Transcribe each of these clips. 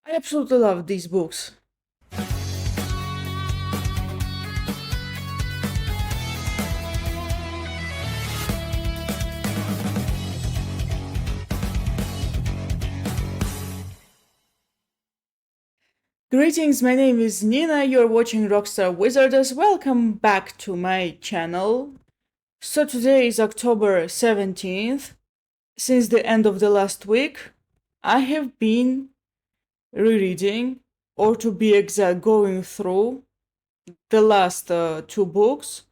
I absolutely love these books. Greetings, my name is Nina, you're watching Rockstar Wizardess. Welcome back to my channel. So today is October 17th. Since the end of the last week, I have been rereading, or to be exact, going through the last two books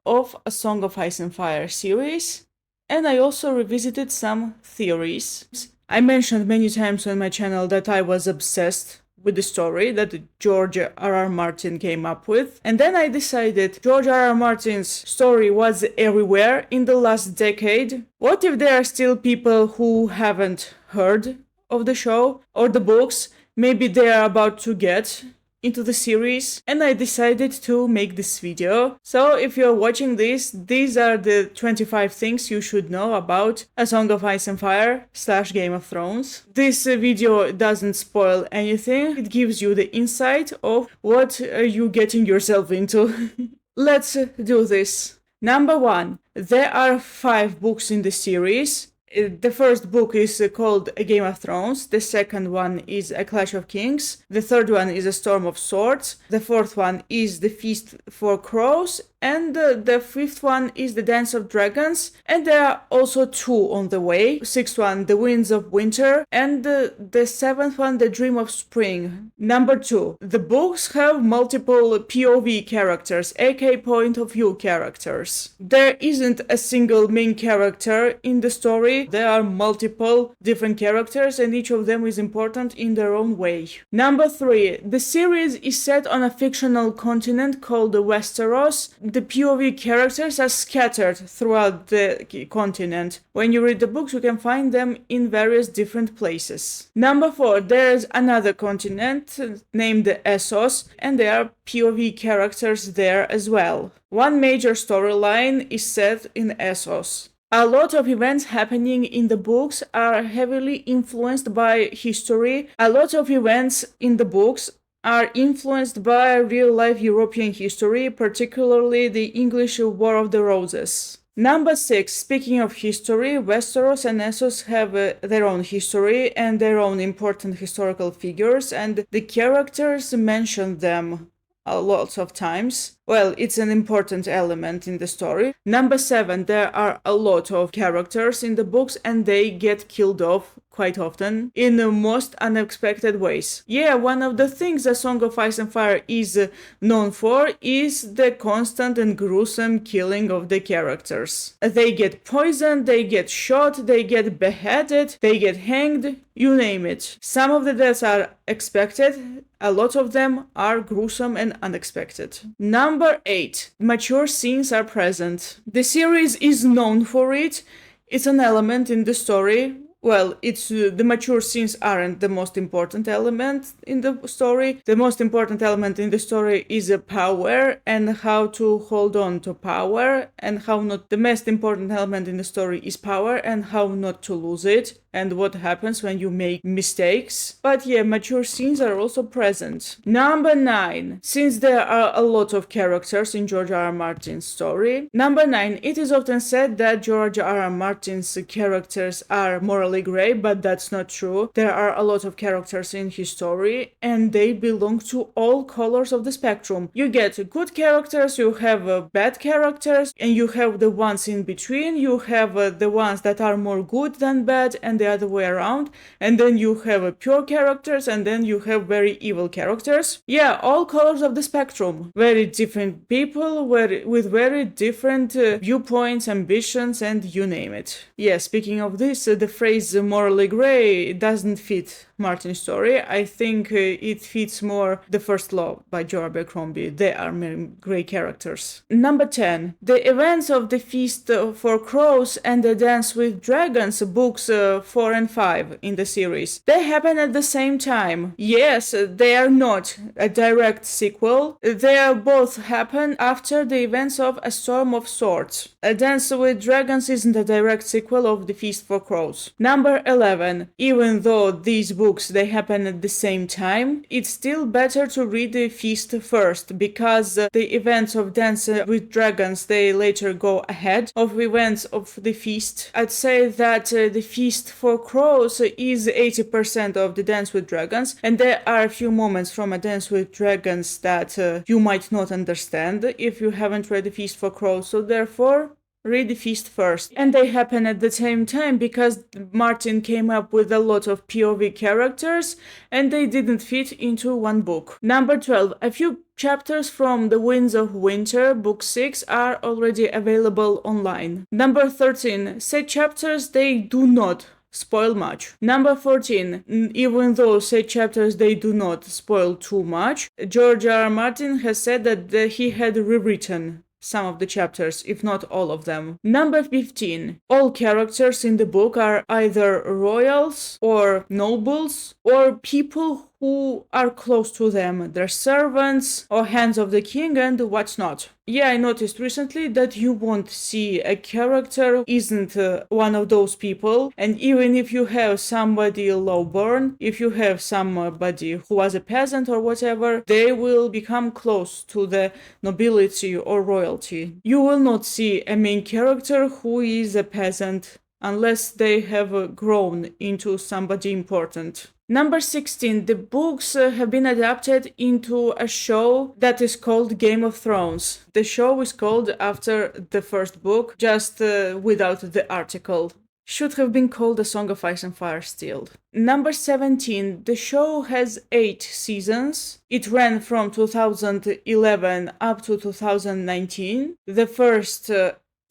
of A Song of Ice and Fire series, and I also revisited some theories. I mentioned many times on my channel that I was obsessed with the story that George R.R. Martin came up with, and then I decided George R.R. Martin's story was everywhere in the last decade. What if there are still people who haven't heard of the show or the books? Maybe they are about to get into the series, and I decided to make this video. So if you're watching this, these are the 25 things you should know about A Song of Ice and Fire / Game of Thrones. This video doesn't spoil anything, it gives you the insight of what you're getting yourself into. Let's do this. Number 1. There are 5 books in the series. The first book is called A Game of Thrones, the second one is A Clash of Kings, the third one is A Storm of Swords, the fourth one is The Feast for Crows, and the fifth one is The Dance of Dragons, and there are also 2 on the way. Sixth one, The Winds of Winter, and the seventh one, The Dream of Spring. Number 2, the books have multiple POV characters, aka point of view characters. There isn't a single main character in the story. There are multiple different characters and each of them is important in their own way. Number 3, the series is set on a fictional continent called Westeros. The POV characters are scattered throughout the continent. When you read the books, you can find them in various different places. Number 4, there's another continent named Essos, and there are POV characters there as well. One major storyline is set in Essos. A lot of events happening in the books are heavily influenced by history. A lot of events in the books are influenced by real-life European history, particularly the English War of the Roses. Number 6, speaking of history, Westeros and Essos have their own history and their own important historical figures, and the characters mention them a lot of times. Well, it's an important element in the story. Number 7, there are a lot of characters in the books and they get killed off quite often in the most unexpected ways. Yeah, one of the things A Song of Ice and Fire is known for is the constant and gruesome killing of the characters. They get poisoned, they get shot, they get beheaded, they get hanged, you name it. Some of the deaths are expected, a lot of them are gruesome and unexpected. Number 8, mature scenes are present. The series is known for it. It's an element in the story. Well, it's the mature scenes aren't the most important element in the story. The most important element in the story is power and how to hold on to power and how not. The most important element in the story is power and how not to lose it and what happens when you make mistakes. But yeah, mature scenes are also present. Number 9, since there are a lot of characters in George R.R. Martin's story. Number 9, it is often said that George R.R. Martin's characters are morally gray, but that's not true. There are a lot of characters in his story and they belong to all colors of the spectrum. You get good characters, you have bad characters, and you have the ones in between. You have the ones that are more good than bad and the other way around, and then you have pure characters and then you have very evil characters. Yeah, all colors of the spectrum. Very different people with very different viewpoints, ambitions, and you name it. Yeah, speaking of this, the phrase morally gray doesn't fit Martin's story. I think it fits more The First Law by Joe Abercrombie. They are gray characters. Number 10. The events of The Feast for Crows and The Dance with Dragons, books 4 and 5 in the series. They happen at the same time. Yes, they are not a direct sequel. They both happen after the events of A Storm of Swords. A Dance with Dragons isn't a direct sequel of The Feast for Crows. Number 11. Even though these books books they happen at the same time, it's still better to read the feast first, because the events of Dance with Dragons they later go ahead of events of the feast. I'd say that the Feast for Crows is 80% of the Dance with Dragons, and there are a few moments from a Dance with Dragons that you might not understand if you haven't read the Feast for Crows, so therefore read the feast first. And they happen at the same time because Martin came up with a lot of POV characters and they didn't fit into one book. Number 12. A few chapters from The Winds of Winter, Book 6, are already available online. Number 13. Said chapters, they do not spoil much. Number 14. Even though said chapters they do not spoil too much, George R. R. Martin has said that he had rewritten some of the chapters, if not all of them. Number 15. All characters in the book are either royals or nobles or people who are close to them, their servants or hands of the king and what's not. Yeah, I noticed recently that you won't see a character who isn't one of those people, and even if you have somebody lowborn, if you have somebody who was a peasant or whatever, they will become close to the nobility or royalty. You will not see a main character who is a peasant unless they have grown into somebody important. Number 16. The books have been adapted into a show that is called Game of Thrones. The show is called after the first book, just without the article. Should have been called A Song of Ice and Fire still. Number 17. The show has 8 seasons. It ran from 2011 up to 2019. The first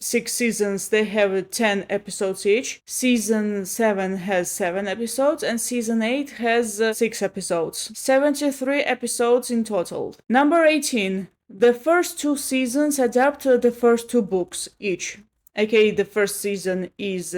6 seasons, they have 10 episodes each. Season 7 has 7 episodes and season 8 has 6 episodes. 73 episodes in total. Number 18. The first 2 seasons adapt the first 2 books each. Okay, the first season is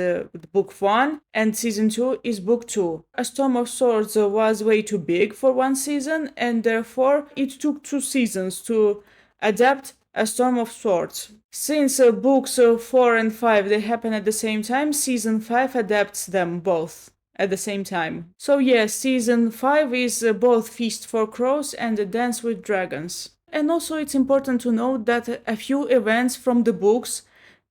book 1 and season 2 is book 2. A Storm of Swords was way too big for one season and therefore it took 2 seasons to adapt A Storm of Swords. Since books 4 and 5 they happen at the same time, season 5 adapts them both at the same time. So yeah, season 5 is both Feast for Crows and Dance with Dragons. And also it's important to note that a few events from the books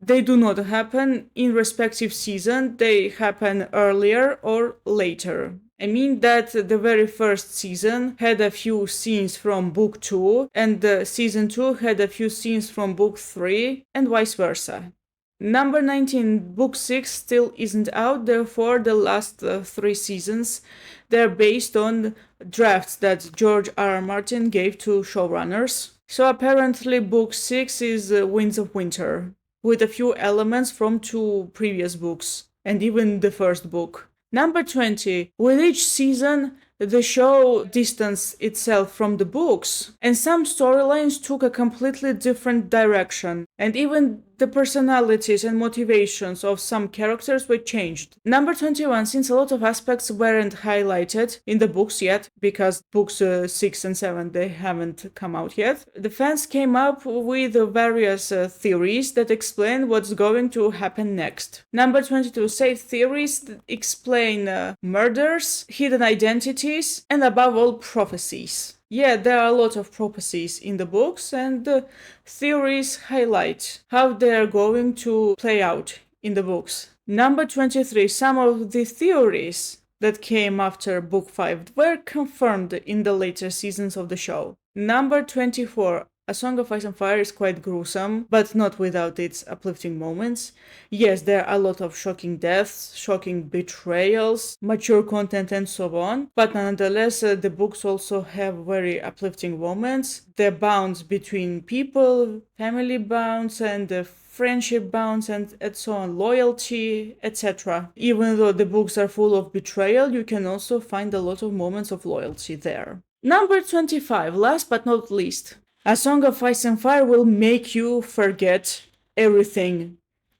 they do not happen in respective season, they happen earlier or later. I mean that the very first season had a few scenes from book 2 and season 2 had a few scenes from book 3 and vice versa. Number 19, book 6 still isn't out, therefore the last 3 seasons they're based on drafts that George R. R. Martin gave to showrunners. So apparently book 6 is Winds of Winter, with a few elements from 2 previous books and even the first book. Number 20. With each season, the show distanced itself from the books, and some storylines took a completely different direction, and even the personalities and motivations of some characters were changed. Number 21. Since a lot of aspects weren't highlighted in the books yet, because books 6 and 7 they haven't come out yet, the fans came up with various theories that explain what's going to happen next. Number 22. Said theories that explain murders, hidden identities, and above all prophecies. Yeah, there are a lot of prophecies in the books, and the theories highlight how they are going to play out in the books. Number 23. Some of the theories that came after book 5 were confirmed in the later seasons of the show. Number 24. A Song of Ice and Fire is quite gruesome, but not without its uplifting moments. Yes, there are a lot of shocking deaths, shocking betrayals, mature content and so on, but nonetheless the books also have very uplifting moments. The bonds between people, family bonds and friendship bonds and so on, loyalty, etc. Even though the books are full of betrayal, you can also find a lot of moments of loyalty there. Number 25, last but not least. A Song of Ice and Fire will make you forget everything.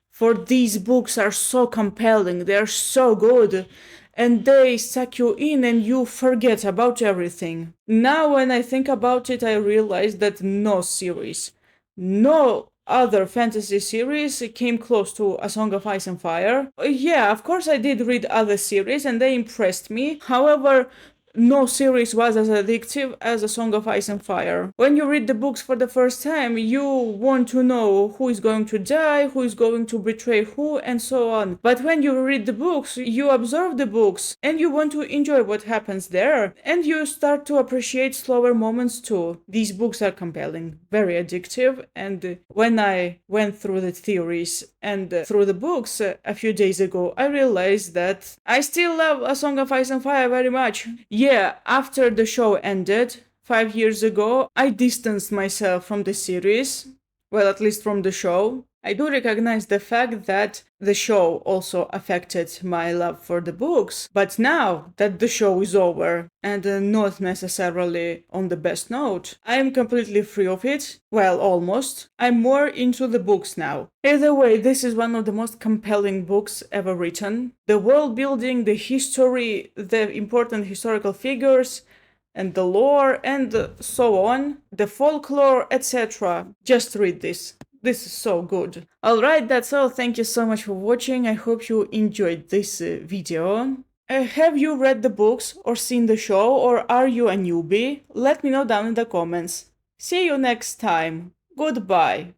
For these books are so compelling, they are so good, and they suck you in and you forget about everything. Now when I think about it, I realize that no series, no other fantasy series came close to A Song of Ice and Fire. Yeah, of course I did read other series and they impressed me. However, no series was as addictive as A Song of Ice and Fire. When you read the books for the first time, you want to know who is going to die, who is going to betray who, and so on. But when you read the books, you observe the books, and you want to enjoy what happens there, and you start to appreciate slower moments too. These books are compelling, very addictive, and when I went through the theories and through the books a few days ago, I realized that I still love A Song of Ice and Fire very much. Yeah, after the show ended 5 years ago, I distanced myself from the series. Well, at least from the show. I do recognize the fact that the show also affected my love for the books, but now that the show is over and not necessarily on the best note, I am completely free of it. Well, almost. I'm more into the books now. Either way, this is one of the most compelling books ever written. The world building, the history, the important historical figures, and the lore, and so on, the folklore, etc. Just read this. This is so good. Alright, that's all. Thank you so much for watching. I hope you enjoyed this video. Have you read the books or seen the show, or are you a newbie? Let me know down in the comments. See you next time. Goodbye.